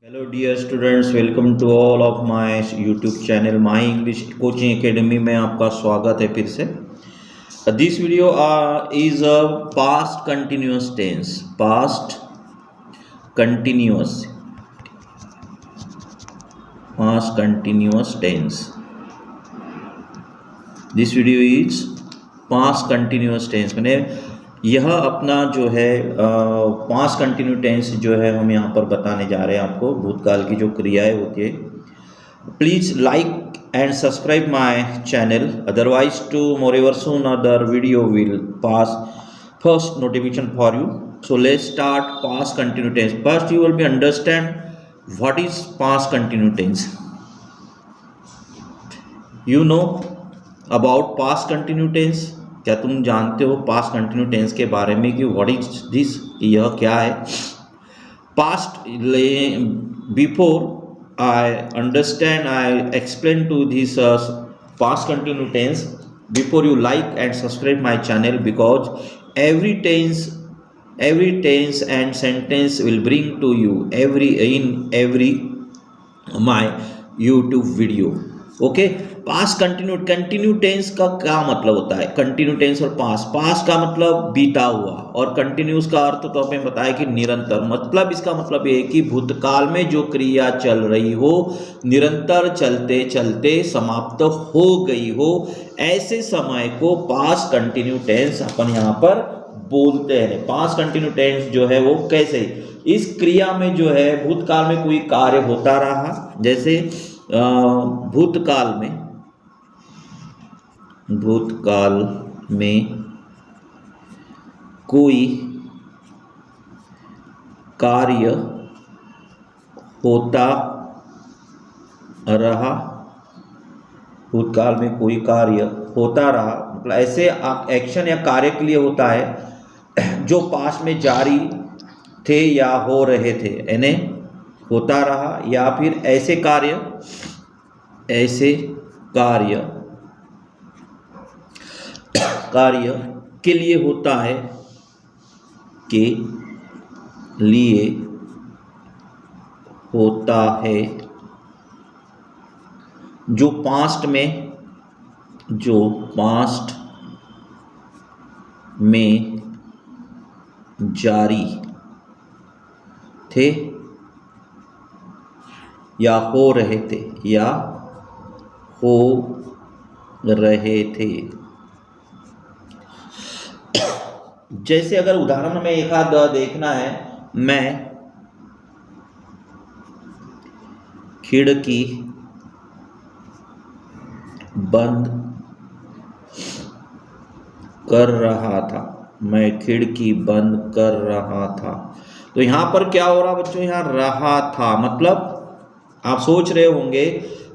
Hello dear students, welcome to all of my YouTube channel My English Coaching Academy में आपका स्वागत है फिर से। This video is a past continuous tense, past continuous tense. This video is past continuous tense मैंने यह अपना जो है पास्ट कंटिन्यू टेंस जो है हम यहाँ पर बताने जा रहे हैं आपको। भूतकाल की जो क्रियाएं होती है, please like and subscribe my channel, otherwise to moreover soon other video will pass first notification for you. So let's start past continue tense. First you will be understand what is past continue tense. You know about past continue tense, क्या तुम जानते हो past continue tense के बारे में कि what is this, यह क्या है। Past before I understand I explain to this past continue tense, before you like and subscribe my channel, because every tense and sentence will bring to you every my YouTube video. Okay, past continue tense का क्या मतलब होता है। Continue tense और past का मतलब बीता हुआ, और कंटिन्यूस का अर्थ तो हमें बताया कि निरंतर। मतलब इसका मतलब ये है कि भूतकाल में जो क्रिया चल रही हो, निरंतर चलते चलते समाप्त हो गई हो, ऐसे समय को पास्ट कंटिन्यू टेंस अपन यहाँ पर बोलते हैं। पास्ट कंटिन्यू टेंस जो है वो कैसे, इस क्रिया में जो है भूतकाल में कोई कार्य होता रहा, जैसे भूतकाल में कोई कार्य होता रहा, भूतकाल में कोई कार्य होता रहा मतलब ऐसे एक्शन या कार्य के लिए होता है जो पास्ट में जारी थे या हो रहे थे, यानी होता रहा, या फिर ऐसे कार्य के लिए होता है, के लिए होता है जो पास्ट में जारी थे या हो रहे थे। जैसे अगर उदाहरण में एक आध देखना है, मैं खिड़की बंद कर रहा था, तो यहां पर क्या हो रहा बच्चों, यहां रहा था मतलब आप सोच रहे होंगे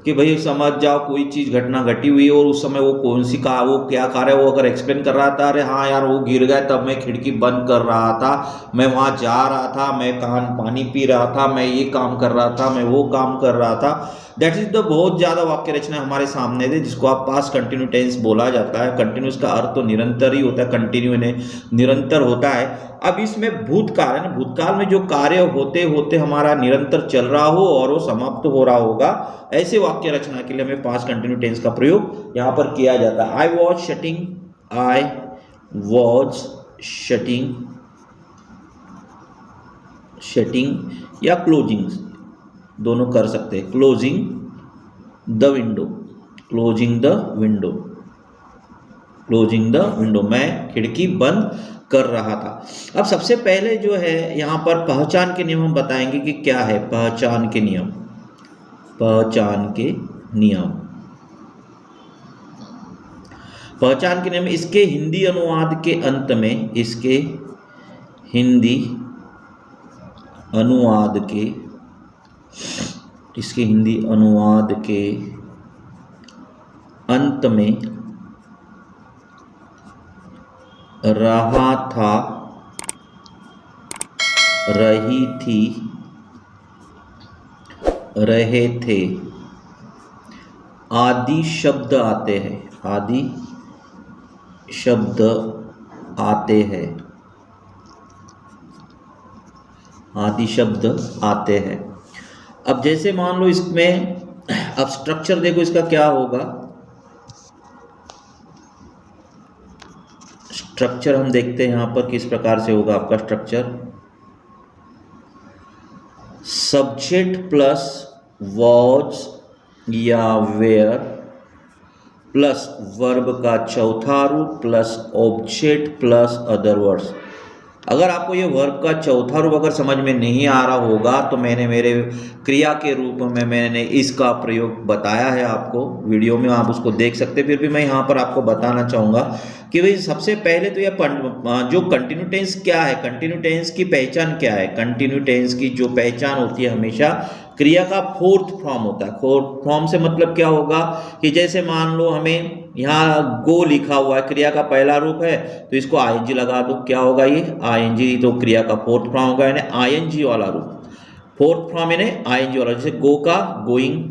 कि भाई समझ जाओ कोई चीज़ घटना घटी हुई है और उस समय वो कौन सी वो क्या कार्य, वो अगर एक्सप्लेन कर रहा था, अरे हाँ यार वो गिर गया तब मैं खिड़की बंद कर रहा था, मैं वहाँ जा रहा था, मैं पानी पी रहा था, मैं ये काम कर रहा था, मैं वो काम कर रहा था। दैट इज द बहुत ज़्यादा वाक्य रचना हमारे सामने थे जिसको आप पास्ट कंटिन्यू टेंस बोला जाता है। कंटिन्यूस का अर्थ तो निरंतर ही होता है, कंटिन्यू ने निरंतर होता है। अब इसमें भूतकाल है ना, भूतकाल में जो कार्य होते होते हमारा निरंतर चल रहा हो और वो समाप्त हो रहा होगा, ऐसे वाक्य रचना के लिए हमें पास्ट कंटिन्यू टेंस का प्रयोग यहाँ पर किया जाता है। आई वॉज शटिंग या क्लोजिंग दोनों कर सकते हैं। क्लोजिंग द विंडो, मैं खिड़की बंद कर रहा था। अब सबसे पहले जो है यहाँ पर पहचान के नियम हम बताएंगे कि क्या है पहचान के नियम। इसके हिंदी अनुवाद के अंत में, इसके हिंदी अनुवाद के अंत में रहा था, रही थी, रहे थे आदि शब्द आते हैं। अब जैसे मान लो इसमें, अब स्ट्रक्चर देखो इसका क्या होगा। स्ट्रक्चर हम देखते हैं यहाँ पर किस प्रकार से होगा आपका स्ट्रक्चर। सब्जेक्ट प्लस वॉज या वेयर प्लस वर्ब का चौथा रूप plus object plus other words. अगर आपको ये वर्ब का चौथा रूप अगर समझ में नहीं आ रहा होगा तो मैंने मेरे क्रिया के रूप में मैंने इसका प्रयोग बताया है आपको वीडियो में, आप उसको देख सकते हैं। फिर भी मैं यहाँ पर आपको बताना चाहूँगा कि भाई सबसे पहले तो यह जो कंटिन्यू टेंस क्या है, कंटिन्यू टेंस की पहचान क्या है। कंटिन्यू टेंस की जो पहचान होती है हमेशा क्रिया का फोर्थ फॉर्म होता है। फोर्थ फॉर्म से मतलब क्या होगा कि जैसे मान लो हमें यहाँ गो लिखा हुआ है, क्रिया का पहला रूप है तो इसको आईएनजी लगा दो, क्या होगा ये आईएनजी, तो क्रिया का फोर्थ फॉर्म होगा, यानी आईएनजी वाला रूप। फोर्थ फॉर्म यानी आईएनजी वाला, जैसे गो का गोइंग,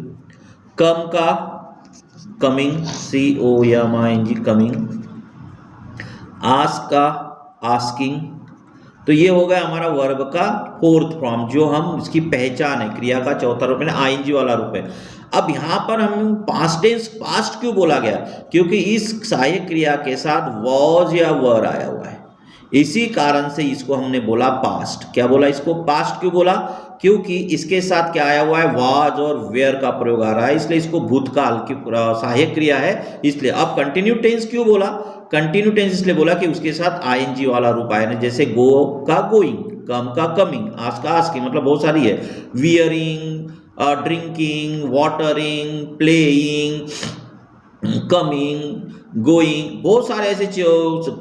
कम का कमिंग, COMING कमिंग, आस्क का आस्किंग। तो ये हो गया हमारा वर्ब का फोर्थ फॉर्म, जो हम इसकी पहचान है, क्रिया का चौथा रूप है आईएनजी वाला रूप है। अब यहाँ पर हम पास्ट टेंस पास्ट क्यों बोला गया, क्योंकि इस सहायक क्रिया के साथ वॉज या वर आया हुआ है, इसी कारण से इसको हमने बोला पास्ट। क्या बोला इसको पास्ट क्यों बोला, क्योंकि इसके साथ क्या आया हुआ है वाज और वेयर का प्रयोग आ रहा है, इसलिए इसको भूतकाल की सहायक क्रिया है इसलिए। अब कंटिन्यू टेंस क्यों बोला, कंटिन्यू टेंस इसलिए बोला कि उसके साथ आईएनजी वाला रूप आया ना, जैसे गो का गोइंग, कम का कमिंग, आस्क का आस्किंग, मतलब बहुत सारी है, wearing, drinking, watering, playing, coming, going, बहुत सारे ऐसे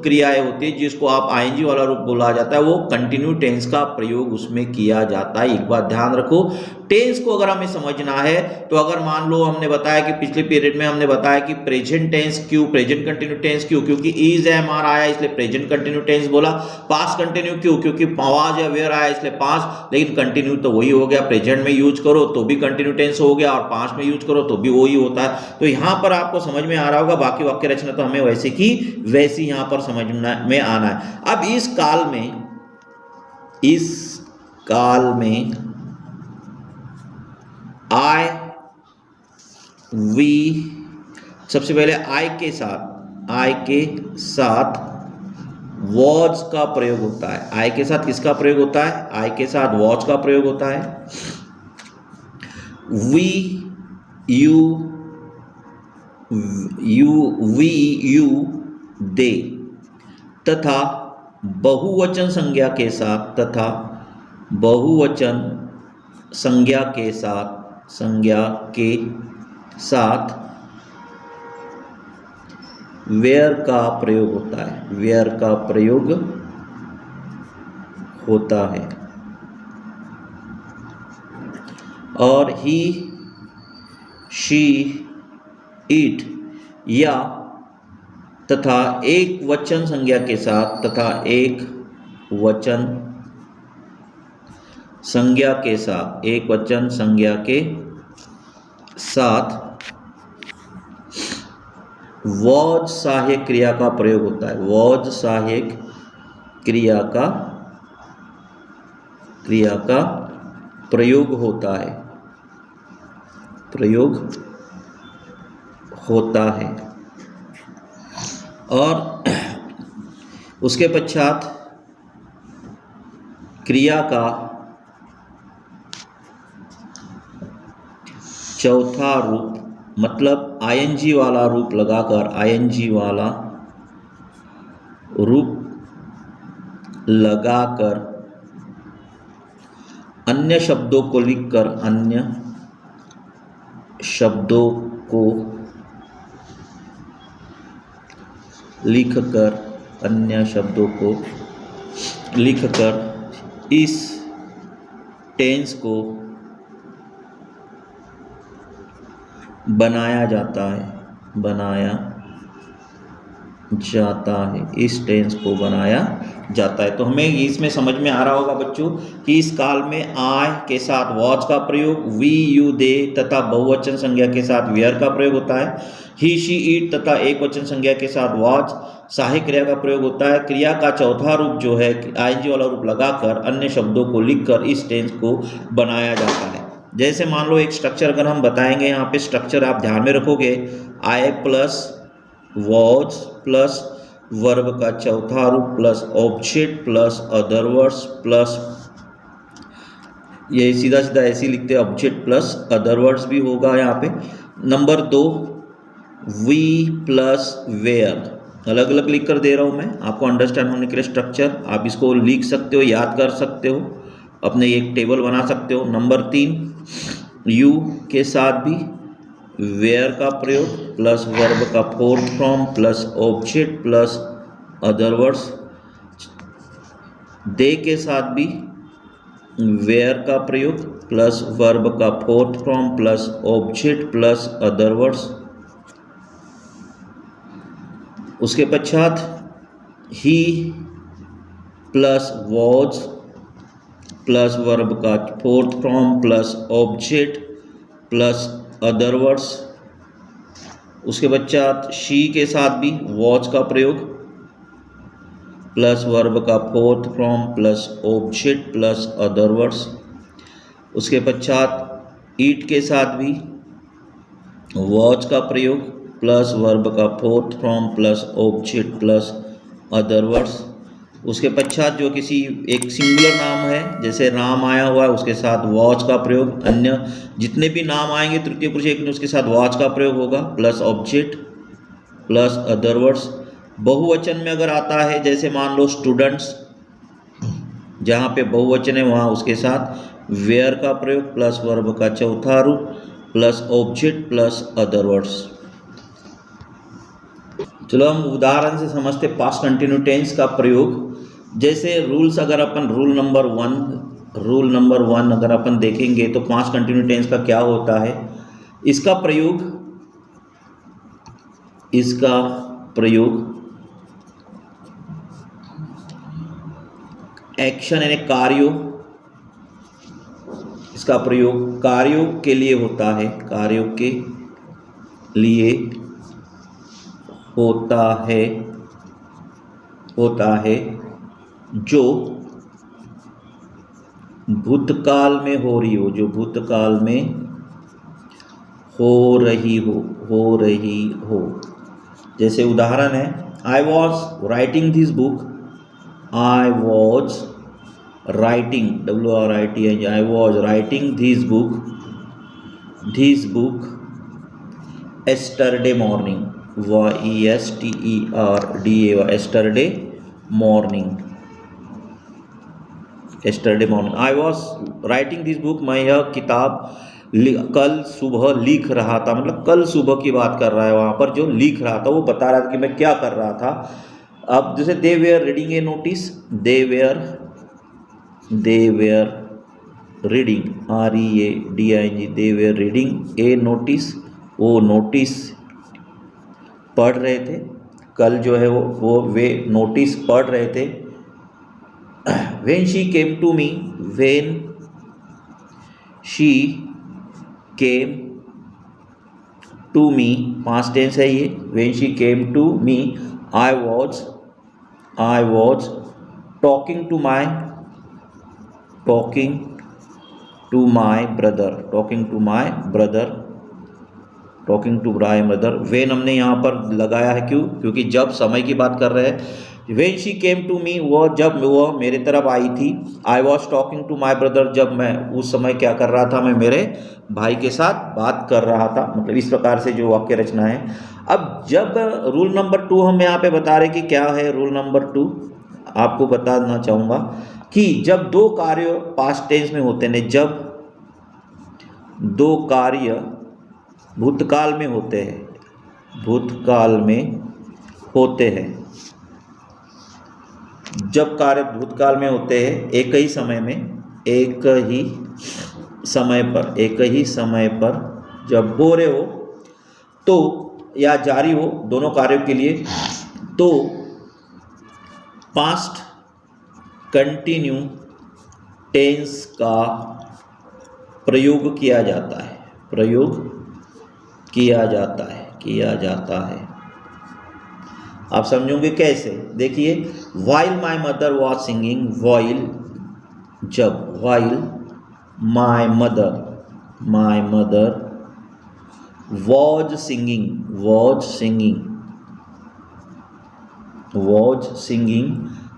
क्रियाएं होती है जिसको आप आईएनजी वाला रूप बोला जाता है, वो कंटिन्यू टेंस का प्रयोग उसमें किया जाता है। एक बात ध्यान रखो, टेंस को अगर हमें समझना है तो अगर मान लो हमने बताया कि पिछले पीरियड में हमने बताया कि प्रेजेंट टेंस क्यों, प्रेजेंट कंटिन्यू टेंस क्यों, क्योंकि इज एम आर आया इसलिए प्रेजेंट कंटिन्यू टेंस बोला। पास्ट कंटिन्यू क्यों, क्योंकि वाज या वेयर आया इसलिए पास्ट, लेकिन कंटिन्यू तो वही हो गया, प्रेजेंट में यूज करो तो भी कंटिन्यू टेंस हो गया और पास्ट में यूज करो तो भी वही होता है। तो यहाँ पर आपको समझ में आ रहा होगा, बाकी वाक्य रचना तो हमें वैसे की वैसी यहाँ पर समझ में आना है। अब इस काल में आई, वी, सबसे पहले आई के साथ वॉज का प्रयोग होता है। आई के साथ किसका प्रयोग होता है, आई के साथ वॉज का प्रयोग होता है। वी, यू, दे, तथा बहुवचन संज्ञा के साथ वेयर का प्रयोग होता है, और ही, शी, इट या तथा एक वचन संज्ञा के साथ वॉज सहायक क्रिया का प्रयोग होता है। वॉज सहायक क्रिया का प्रयोग होता है और उसके पश्चात क्रिया का चौथा रूप, मतलब आईएनजी वाला रूप लगाकर अन्य शब्दों को लिखकर इस टेंस को बनाया जाता है। इस टेंस को बनाया जाता है। तो हमें इसमें समझ में आ रहा होगा बच्चों कि इस काल में आई के साथ वॉज का प्रयोग, वी, यू, दे तथा बहुवचन संज्ञा के साथ वेयर का प्रयोग होता है। ही, शी, इट तथा एक वचन संज्ञा के साथ वॉज सहायक क्रिया का प्रयोग होता है। क्रिया का चौथा रूप जो है आईएनजी वाला रूप लगाकर अन्य शब्दों को लिखकर इस टेंस को बनाया जाता है। जैसे मान लो एक स्ट्रक्चर अगर हम बताएंगे, यहाँ पे स्ट्रक्चर आप ध्यान में रखोगे, आई प्लस वॉज प्लस वर्ब का चौथा रूप plus object plus other words plus, ये सीधा सीधा ऐसे ही लिखते हैं, ऑब्जेक्ट प्लस अदर वर्ड्स भी होगा यहाँ पे। नंबर 2 वी प्लस वेयर, अलग अलग लिख कर दे रहा हूँ मैं आपको अंडरस्टैंड होने के लिए स्ट्रक्चर, आप इसको लिख सकते हो, याद कर सकते हो, अपने एक टेबल बना सकते हो। नंबर 3 यू के साथ भी वेयर का प्रयोग प्लस वर्ब का fourth form plus object plus other words. They के साथ भी वेयर का प्रयोग प्लस वर्ब का fourth form plus object plus other words. उसके पश्चात ही प्लस वॉज प्लस वर्ब का fourth form plus object plus other words. उसके पश्चात शी के साथ भी वॉच का प्रयोग प्लस वर्ब का fourth form plus object plus other words. उसके पश्चात ईट के साथ भी वॉच का प्रयोग प्लस वर्ब का fourth form plus object plus other words. उसके पश्चात जो किसी एक सिंगुलर नाम है, जैसे राम आया हुआ है, उसके साथ वॉच का प्रयोग, अन्य जितने भी नाम आएंगे तृतीय पुरुष एक उसके साथ वॉच का प्रयोग होगा plus object plus other words. बहुवचन में अगर आता है, जैसे मान लो स्टूडेंट्स, जहाँ पे बहुवचन है वहाँ उसके साथ वेयर का प्रयोग प्लस वर्ब का चौथा रूप plus object plus other words. चलो हम उदाहरण से समझते पास्ट कंटिन्यू टेंस का प्रयोग। जैसे रूल्स, अगर अपन रूल नंबर वन अगर अपन देखेंगे तो पास्ट कंटिन्यू टेंस का क्या होता है, इसका प्रयोग एक्शन यानी कार्यों, इसका प्रयोग कार्यों के लिए होता है, कार्यों के लिए होता है जो भूतकाल में हो रही हो, जो भूतकाल में हो रही हो। जैसे उदाहरण है, I was writing this book, I was writing WRITING, I was writing this book yesterday morning, YESTERDAY, yesterday morning। I was writing this book, मैं यह किताब कल सुबह लिख रहा था, मतलब कल सुबह की बात कर रहा है, वहाँ पर जो लिख रहा था वो बता रहा था कि मैं क्या कर रहा था। अब जैसे they were reading a notice, they were reading READING, they were reading a notice, वो नोटिस पढ़ रहे थे, कल जो है वो वे नोटिस पढ़ रहे थे। When she came to me, when she came to me, past tense है ये, when she came to me, I was talking to my brother। when हमने यहाँ पर लगाया है क्यों, क्योंकि जब समय की बात कर रहे हैं। when she came to me, जब वह मेरे तरफ आई थी। I was talking to my brother, जब मैं उस समय क्या कर रहा था, मैं मेरे भाई के साथ बात कर रहा था। मतलब इस प्रकार से जो वाक्य रचना है। अब जब रूल नंबर 2 हम यहाँ पे बता रहे कि क्या है रूल नंबर 2, आपको बताना चाहूँगा कि जब दो कार्य पास्ट टेंस में होते हैं, जब दो कार्य भूतकाल में होते हैं, जब कार्य भूतकाल में होते हैं, एक ही समय पर जब हो रहे हो तो या जारी हो दोनों कार्यों के लिए, तो पास्ट कंटिन्यू टेंस का प्रयोग किया जाता है। आप समझोगे कैसे, देखिए, while my mother was singing, while my mother my mother was singing,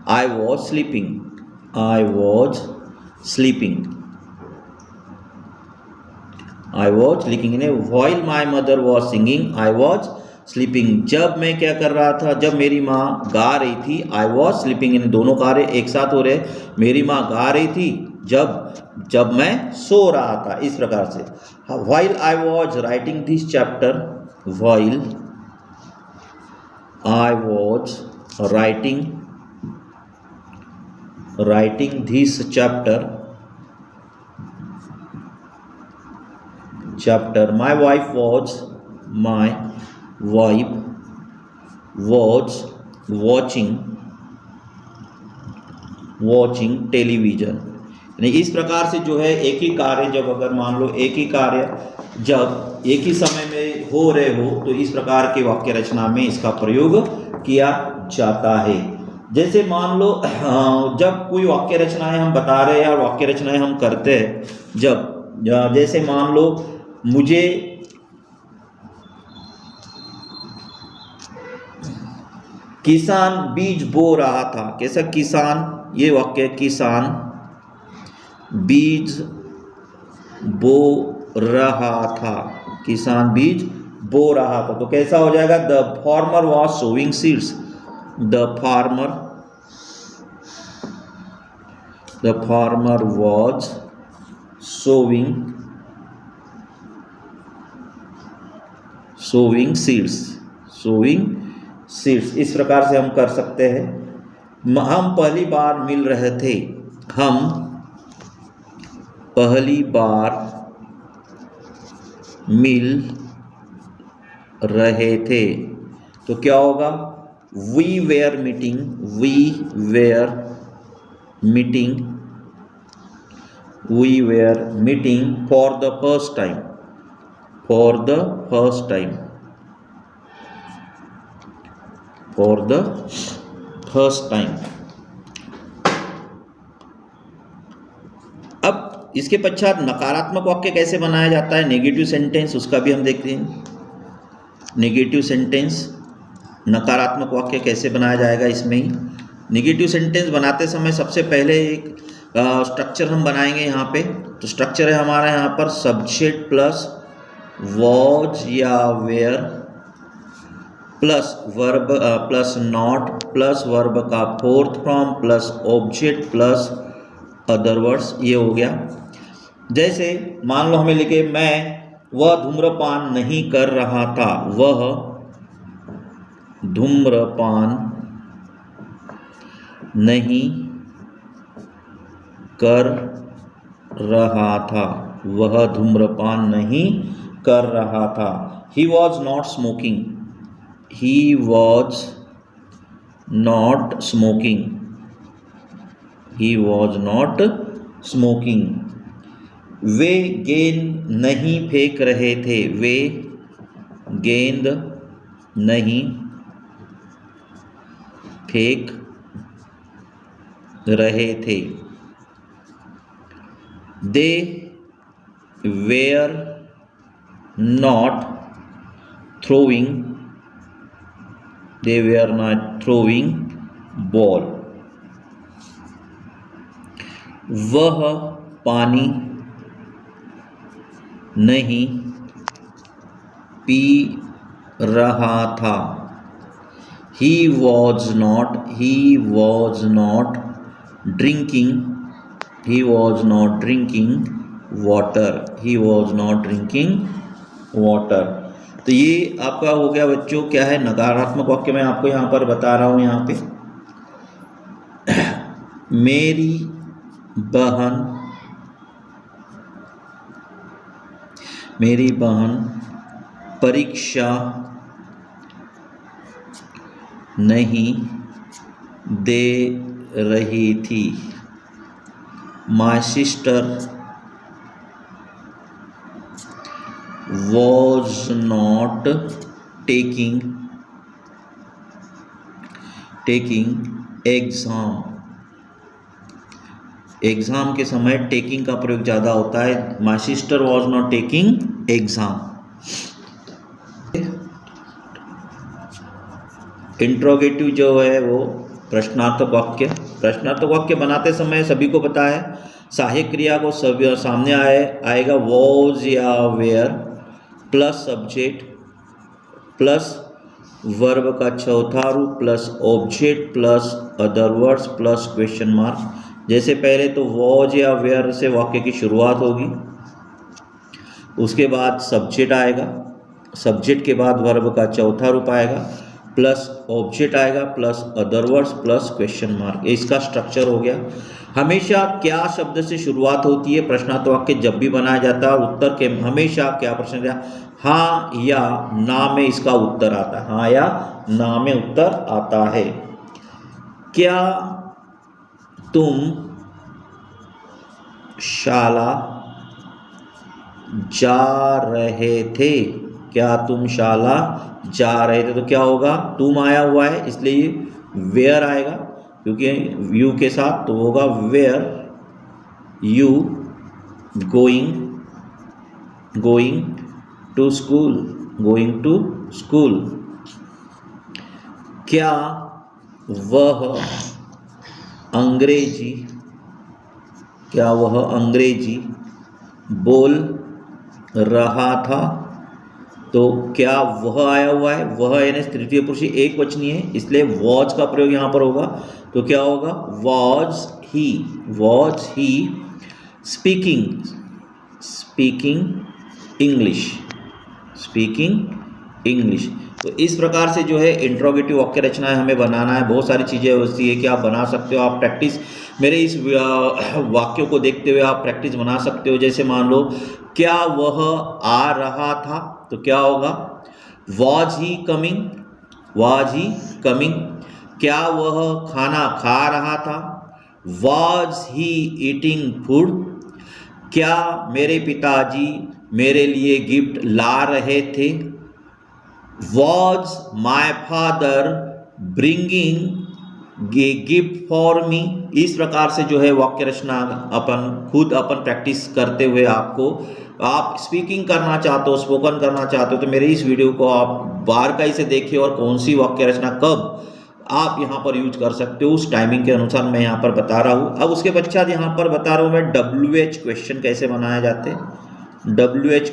I was sleeping, while my mother was singing I was sleeping। जब मैं क्या कर रहा था, जब मेरी माँ गा रही थी, I was sleeping, इन दोनों कार्य एक साथ हो रहे। मेरी माँ गा रही थी जब मैं सो रहा था, इस प्रकार से। while I was writing this chapter, while I was writing this chapter, my wife was watching television। यानी इस प्रकार से जो है एक ही कार्य, जब अगर मान लो एक ही कार्य जब एक ही समय में हो रहे हो, तो इस प्रकार के वाक्य रचना में इसका प्रयोग किया जाता है। जैसे मान लो जब कोई वाक्य रचनाएं हम बता रहे हैं और वाक्य रचनाएं हम करते हैं, जब जैसे मान लो मुझे किसान बीज बो रहा था, कैसा किसान, ये वाक्य किसान बीज बो रहा था, किसान बीज बो रहा था, तो कैसा हो जाएगा, the farmer was sowing seeds, the farmer was sowing seeds, इस प्रकार से हम कर सकते हैं। हम पहली बार मिल रहे थे, हम पहली बार मिल रहे थे, तो क्या होगा, we were meeting for the first time. अब इसके पश्चात नकारात्मक वाक्य कैसे बनाया जाता है, नेगेटिव सेंटेंस, उसका भी हम देखते हैं। नेगेटिव सेंटेंस, नकारात्मक वाक्य कैसे बनाया जाएगा इसमें ही। नेगेटिव सेंटेंस बनाते समय सबसे पहले एक स्ट्रक्चर हम बनाएंगे यहाँ पे। तो स्ट्रक्चर है हमारा यहाँ पर सब्जेक्ट प्लस वॉज या were plus verb plus not plus verb का fourth form plus object plus other words, ये हो गया। जैसे मान लो हमें लिखे, वह धूम्रपान नहीं कर रहा था, वह धूम्रपान नहीं कर रहा था, वह धूम्रपान नहीं कर रहा था। He was not smoking, वे गेंद नहीं फेंक रहे थे, वे गेंद नहीं फेंक रहे थे। They were not throwing ball। वह पानी नहीं पी रहा था। He was not drinking water। तो ये आपका हो गया बच्चों, क्या है, नकारात्मक वाक्य मैं आपको यहाँ पर बता रहा हूँ। यहाँ पे मेरी बहन परीक्षा नहीं दे रही थी। My sister was not taking exam exam के समय टेकिंग का प्रयोग ज़्यादा होता है। My sister was not taking exam. Interrogative जो है वो प्रश्नार्थक वाक्य। प्रश्नार्थक वाक्य बनाते समय सभी को पता है सहायक क्रिया को सभी सामने आएगा वॉज या were plus subject plus verb का चौथा रूप plus object plus other words plus question mark. जैसे पहले तो वॉज या वेयर से वाक्य की शुरुआत होगी, उसके बाद सब्जेक्ट आएगा, सब्जेक्ट के बाद वर्ब का चौथा रूप आएगा प्लस ऑब्जेक्ट आएगा plus other words plus question mark. इसका स्ट्रक्चर हो गया। हमेशा क्या शब्द से शुरुआत होती है प्रश्नार्थक वाक्य जब भी बनाया जाता है? उत्तर के हमेशा क्या प्रश्न दिया, हाँ या ना में इसका उत्तर आता है। हाँ या ना में उत्तर आता है। क्या तुम शाला जा रहे थे? क्या तुम शाला जा रहे थे? तो क्या होगा, तुम आया हुआ है इसलिए वेयर आएगा, क्योंकि यू के साथ, तो होगा were you going to school, going to school. क्या वह अंग्रेजी, क्या वह अंग्रेजी बोल रहा था? तो क्या वह आया हुआ है, वह यानी तृतीय पुरुष एक वचनी है इसलिए वॉज का प्रयोग यहाँ पर होगा। तो क्या होगा, वॉज ही स्पीकिंग इंग्लिश। तो इस प्रकार से जो है इंट्रोगेटिव वाक्य रचनाएं हमें बनाना है। बहुत सारी चीज़ें होती है कि आप बना सकते हो। आप प्रैक्टिस मेरे इस वाक्यों को देखते हुए आप प्रैक्टिस बना सकते हो। जैसे मान लो, क्या वह आ रहा था? तो क्या होगा, वॉज ही कमिंग। क्या वह खाना खा रहा था? Was he eating food. क्या मेरे पिताजी मेरे लिए गिफ्ट ला रहे थे? Was my father bringing a gift for me. इस प्रकार से जो है वाक्य रचना अपन प्रैक्टिस करते हुए आप स्पीकिंग करना चाहते हो, स्पोकन करना चाहते हो, तो मेरे इस वीडियो को आप बारकाई से देखिए और कौन सी वाक्य रचना कब आप यहाँ पर यूज कर सकते हो उस टाइमिंग के अनुसार मैं यहाँ पर बता रहा हूँ। अब उसके पश्चात यहाँ पर बता रहा हूँ मैं WH क्वेश्चन कैसे बनाए जाते हैं। WH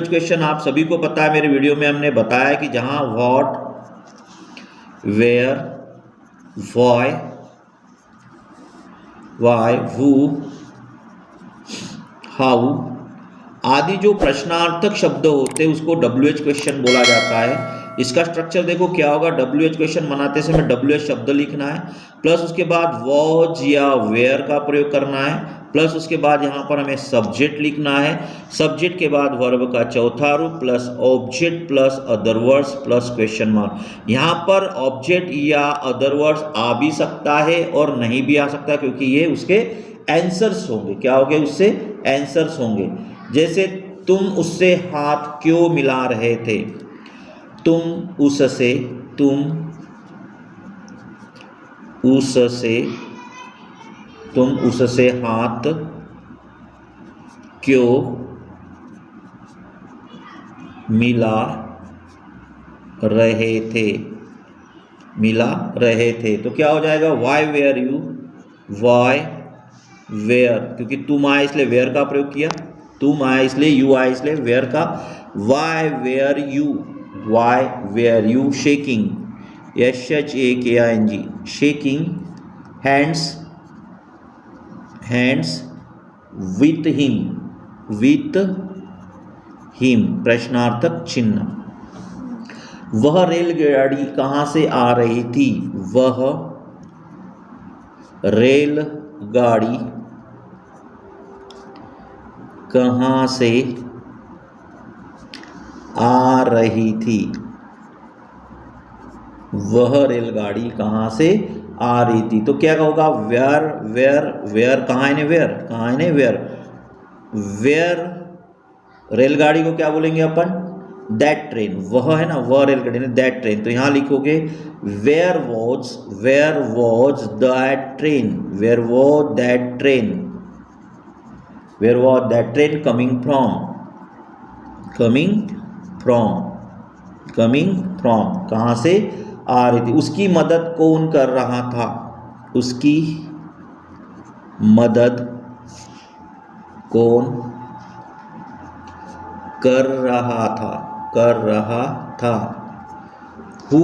क्वेश्चन आप सभी को पता है, मेरे वीडियो में हमने बताया कि जहाँ what, where, why, who, how आदि जो प्रश्नार्थक शब्द होते हैं उसको WH क्वेश्चन बोला जाता है। इसका स्ट्रक्चर देखो क्या होगा, WH क्वेश्चन बनाते समय WH शब्द लिखना है, प्लस उसके बाद वॉज या वेयर का प्रयोग करना है, प्लस उसके बाद यहाँ पर हमें सब्जेक्ट लिखना है, सब्जेक्ट के बाद वर्ब का चौथा रूप plus object plus other words plus question mark. यहाँ पर ऑब्जेक्ट या अदर वर्ड्स आ भी सकता है और नहीं भी आ सकता, क्योंकि ये उसके आंसर्स होंगे। क्या होंगे, उससे आंसर्स होंगे। जैसे तुम उससे हाथ क्यों मिला रहे थे? तुम उससे हाथ क्यों मिला रहे थे? तो क्या हो जाएगा, वाई वेयर, क्योंकि तुम आए इसलिए वेयर का प्रयोग किया, तुम आए इसलिए, यू आए इसलिए वेयर का। Why were you shaking, SHAKING, shaking hands with him प्रश्नार्थक चिन्ह। वह रेलगाड़ी कहाँ से आ रही थी? वह रेलगाड़ी कहाँ से आ रही थी? वह रेलगाड़ी कहाँ से आ रही थी? तो क्या होगा, वेयर कहाँ है, वेयर रेलगाड़ी को क्या बोलेंगे अपन, दैट ट्रेन, वह है ना, वह रेलगाड़ी, दैट ट्रेन, तो यहाँ लिखोगे where was that train, where was that train, where was that train coming from, कहाँ से आ रही थी, उसकी मदद कौन कर रहा था, उसकी मदद कौन कर रहा था, हु,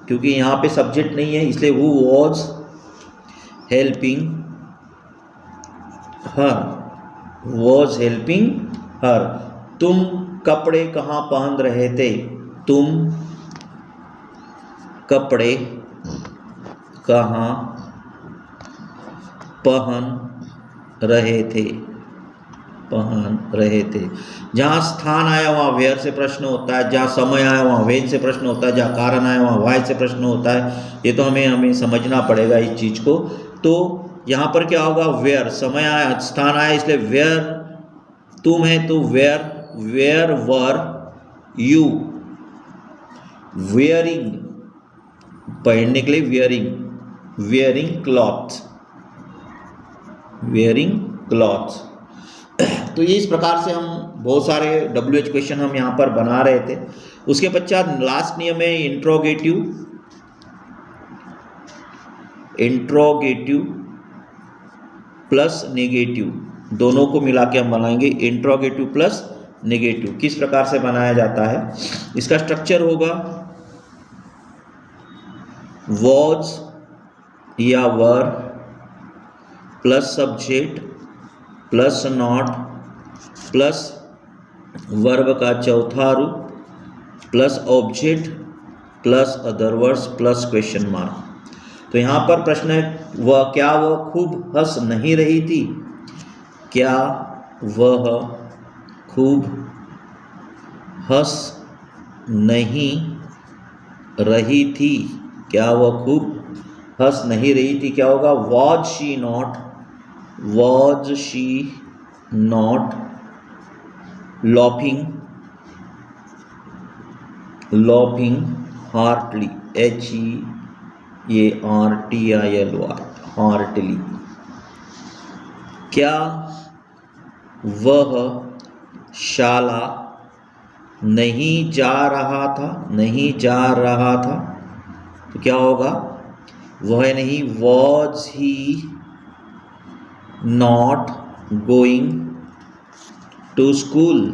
क्योंकि यहाँ पे सब्जेक्ट नहीं है इसलिए हु वॉज हेल्पिंग हर, तुम कपड़े कहाँ पहन रहे थे, तुम कपड़े कहाँ पहन रहे थे, जहाँ स्थान आया वहाँ वेयर से प्रश्न होता है, जहाँ समय आया वहाँ वेन से प्रश्न होता है, जहाँ कारण आया वहाँ वाई से प्रश्न होता है। ये तो हमें समझना पड़ेगा इस चीज़ को। तो यहाँ पर क्या होगा, वेयर, समय आया, स्थान आया, इसलिए वेयर तुम है तो वेयर वर यू, वेयरिंग पहनने के लिए वेयरिंग क्लॉथ्स। तो ये इस प्रकार से हम बहुत सारे WH क्वेश्चन हम यहाँ पर बना रहे थे। उसके पश्चात लास्ट नियम है इंट्रोगेटिव प्लस नेगेटिव, दोनों को मिला के हम बनाएंगे इंट्रोगेटिव प्लस नेगेटिव। किस प्रकार से बनाया जाता है, इसका स्ट्रक्चर होगा वॉज या वर plus subject plus not plus verb का चौथा रूप plus object plus other words plus question mark. तो यहाँ पर प्रश्न है क्या वह खूब हंस नहीं रही थी, क्या वह खूब हंस नहीं रही थी, क्या वह खूब हंस नहीं रही थी, क्या होगा was she not laughing heartily, heartily, क्या वह शाला नहीं जा रहा था, तो क्या होगा, वह नहीं was he not going to school,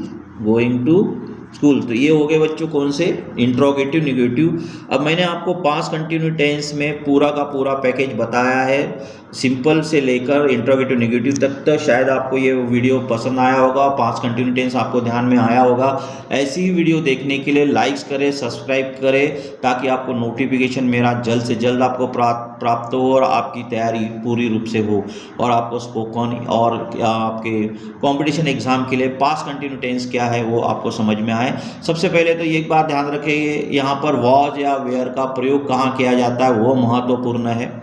तो ये हो गए बच्चों कौन से, इंट्रोगेटिव नेगेटिव। अब मैंने आपको पास्ट कंटिन्यू टेंस में पूरा का पूरा पैकेज बताया है, सिंपल से लेकर इंट्रोगेटिव नेगेटिव तक। तो शायद आपको ये वीडियो पसंद आया होगा, पास्ट कंटिन्यू टेंस आपको ध्यान में आया होगा। ऐसी ही वीडियो देखने के लिए लाइक्स करें, सब्सक्राइब करें, ताकि आपको नोटिफिकेशन मेरा जल्द से जल्द आपको प्राप्त हो और आपकी तैयारी पूरी रूप से हो, और आपको स्पोकन और आपके कॉम्पिटिशन एग्जाम के लिए पास्ट कंटिन्यू टेंस क्या है वो आपको समझ में आए। सबसे पहले तो ये एक बात ध्यान रखिए, यहाँ पर वॉज या वेयर का प्रयोग कहाँ किया जाता है वो महत्वपूर्ण है।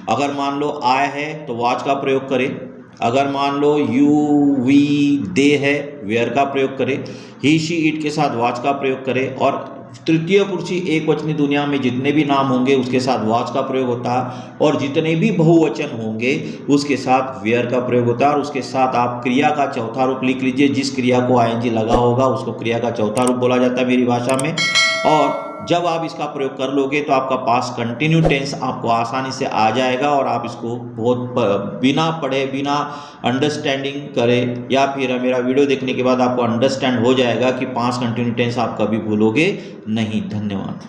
अगर मान लो आय है तो वॉज का प्रयोग करें, अगर मान लो यू वी दे है वेयर का प्रयोग करें, ही शी इट के साथ वॉज का प्रयोग करें, और तृतीय पुरुषी एक वचनी दुनिया में जितने भी नाम होंगे उसके साथ वॉज का प्रयोग होता है, और जितने भी बहुवचन होंगे उसके साथ वेयर का प्रयोग होता है। और उसके साथ आप क्रिया का चौथा रूप लिख लीजिए, जिस क्रिया को आईएनजी लगा होगा उसको क्रिया का चौथा रूप बोला जाता है मेरी भाषा में। और जब आप इसका प्रयोग कर लोगे तो आपका पास्ट कंटिन्यू टेंस आपको आसानी से आ जाएगा, और आप इसको बहुत बिना पढ़े बिना अंडरस्टैंडिंग करे, या फिर मेरा वीडियो देखने के बाद आपको अंडरस्टैंड हो जाएगा कि पास्ट कंटिन्यू टेंस आप कभी भूलोगे नहीं। धन्यवाद।